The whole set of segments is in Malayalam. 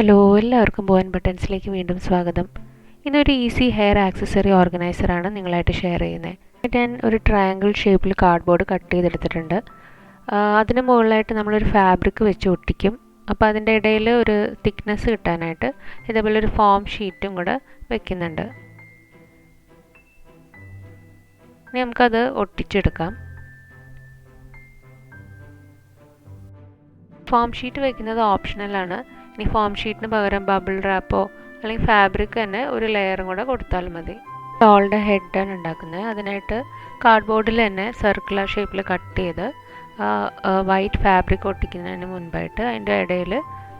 ഹലോ, എല്ലാവർക്കും ബോൻ ബട്ടൺസിലേക്ക് വീണ്ടും സ്വാഗതം. ഇന്നൊരു ഈസി ഹെയർ ആക്സസറി ഓർഗനൈസറാണ് നിങ്ങളായിട്ട് ഷെയർ ചെയ്യുന്നത്. ഞാൻ ഒരു ട്രയാങ്കിൾ ഷേപ്പിൽ കാർഡ്ബോർഡ് കട്ട് ചെയ്തെടുത്തിട്ടുണ്ട്. അതിന് മുകളിലായിട്ട് നമ്മളൊരു ഫാബ്രിക് വെച്ച് ഒട്ടിക്കും. അപ്പോൾ അതിൻ്റെ ഇടയിൽ ഒരു തിക്നെസ് കിട്ടാനായിട്ട് ഇതേപോലെ ഒരു ഫോം ഷീറ്റും കൂടെ വെക്കുന്നുണ്ട്. ഇനി നമുക്കത് ഒട്ടിച്ചെടുക്കാം. ഫോം ഷീറ്റ് വയ്ക്കുന്നത് ഓപ്ഷണലാണ്. ഇനി ഫോം ഷീറ്റിന് പകരം ബബിൾ റാപ്പോ അല്ലെങ്കിൽ ഫാബ്രിക് തന്നെ ഒരു ലെയറും കൂടെ കൊടുത്താൽ മതി. ഡോളുടെ ഹെഡാണ് ഉണ്ടാക്കുന്നത്. അതിനായിട്ട് കാർഡ്ബോർഡിൽ തന്നെ സർക്കുലർ ഷേപ്പിൽ കട്ട് ചെയ്ത് വൈറ്റ് ഫാബ്രിക് ഒട്ടിക്കുന്നതിന് മുൻപായിട്ട് അതിൻ്റെ ഇടയിൽ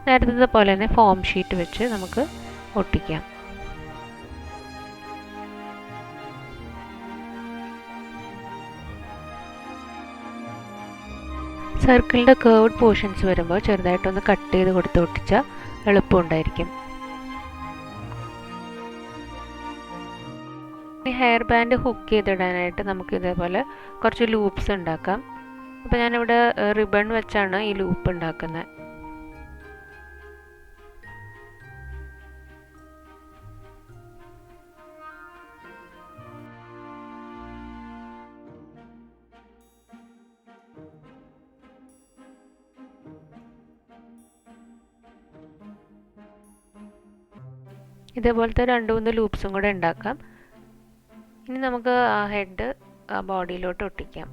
നേരത്തെ പോലെ തന്നെ ഫോം ഷീറ്റ് വെച്ച് നമുക്ക് ഒട്ടിക്കാം. സർക്കിളിൻ്റെ കേർവ്ഡ് പോർഷൻസ് വരുമ്പോൾ ചെറുതായിട്ടൊന്ന് കട്ട് ചെയ്ത് കൊടുത്ത് ഒട്ടിച്ചാൽ എളുപ്പമുണ്ടായിരിക്കും. ഈ ഹെയർ ബാൻഡ് ഹുക്ക് ചെയ്തിടാനായിട്ട് നമുക്ക് ഇതേപോലെ കുറച്ച് ലൂപ്സ് ഉണ്ടാക്കാം. അപ്പോൾ ഞാനിവിടെ റിബൺ വെച്ചാണ് ഈ ലൂപ്പ് ഉണ്ടാക്കുന്നത്. ഇതേപോലത്തെ 2-3 ലൂപ്സും കൂടെ ഉണ്ടാക്കാം. ഇനി നമുക്ക് ആ ഹെഡ് ആ ബോഡിയിലോട്ട് ഒട്ടിക്കാം.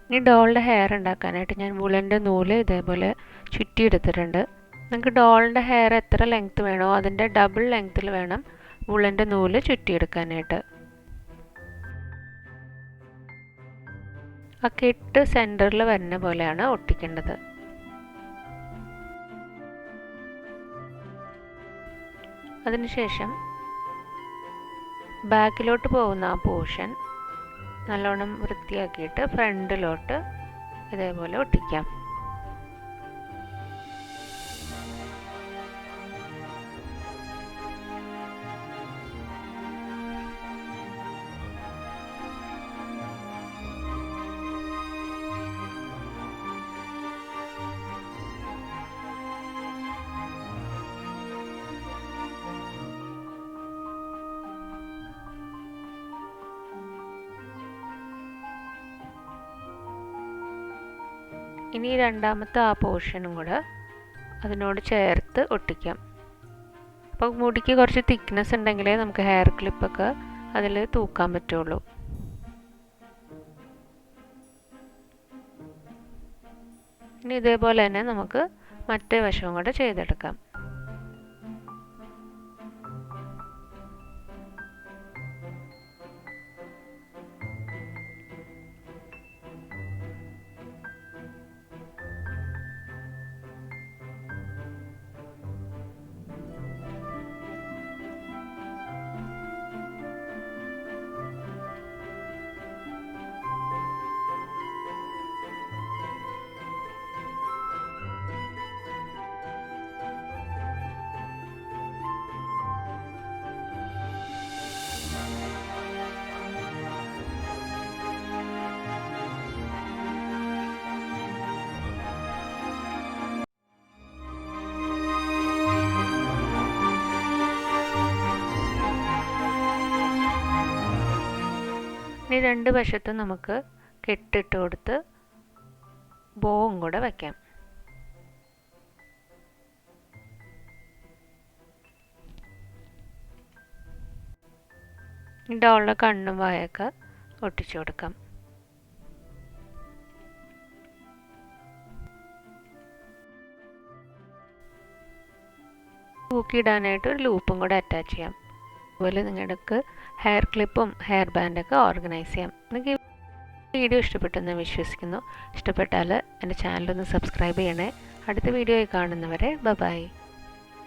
ഇനി ഡോളിൻ്റെ ഹെയർ ഉണ്ടാക്കാനായിട്ട് ഞാൻ വുളൻ്റെ നൂല് ഇതേപോലെ ചുറ്റിയെടുത്തിട്ടുണ്ട്. നിങ്ങൾക്ക് ഡോളിൻ്റെ ഹെയർ എത്ര ലെങ്ത്ത് വേണോ അതിൻ്റെ ഡബിൾ ലെങ്ത്തിൽ വേണം വുളൻ്റെ നൂല് ചുറ്റിയെടുക്കാനായിട്ട്. ആ കെട്ട് സെൻറ്ററിൽ വരുന്ന പോലെയാണ് ഒട്ടിക്കേണ്ടത്. അതിനുശേഷം ബാക്കിലോട്ട് പോകുന്ന ആ പോർഷൻ നല്ലോണം വൃത്തിയാക്കിയിട്ട് ഫ്രണ്ടിലോട്ട് ഇതേപോലെ ഒട്ടിക്കാം. ഇനി രണ്ടാമത്തെ ആ പോർഷനും കൂടെ അതിനോട് ചേർത്ത് ഒട്ടിക്കാം. അപ്പോൾ മുടിക്ക് കുറച്ച് തിക്നെസ് ഉണ്ടെങ്കിലേ നമുക്ക് ഹെയർ ക്ലിപ്പൊക്കെ അതിൽ തൂക്കാൻ പറ്റുള്ളൂ. ഇനി ഇതേപോലെ തന്നെ നമുക്ക് മറ്റേ വശവും കൂടെ ചെയ്തെടുക്കാം. ഇനി രണ്ട് വശത്തും നമുക്ക് കെട്ടിട്ട് കൊടുത്ത് ബോവും കൂടെ വയ്ക്കാം. ഡോളുടെ കണ്ണും വായൊക്കെ ഒട്ടിച്ചു കൊടുക്കാം. തൂക്കിയിടാനായിട്ട് ഒരു ലൂപ്പും കൂടെ അറ്റാച്ച് ചെയ്യാം. അതുപോലെ നിങ്ങൾക്ക് ഹെയർ ക്ലിപ്പും ഹെയർ ബാൻഡൊക്കെ ഓർഗനൈസ് ചെയ്യാം. നിങ്ങൾക്ക് ഈ വീഡിയോ ഇഷ്ടപ്പെട്ടെന്ന് വിശ്വസിക്കുന്നു. ഇഷ്ടപ്പെട്ടാൽ എൻ്റെ ചാനലൊന്ന് സബ്സ്ക്രൈബ് ചെയ്യണേ. അടുത്ത വീഡിയോയിൽ കാണുന്നവരെ ബൈ.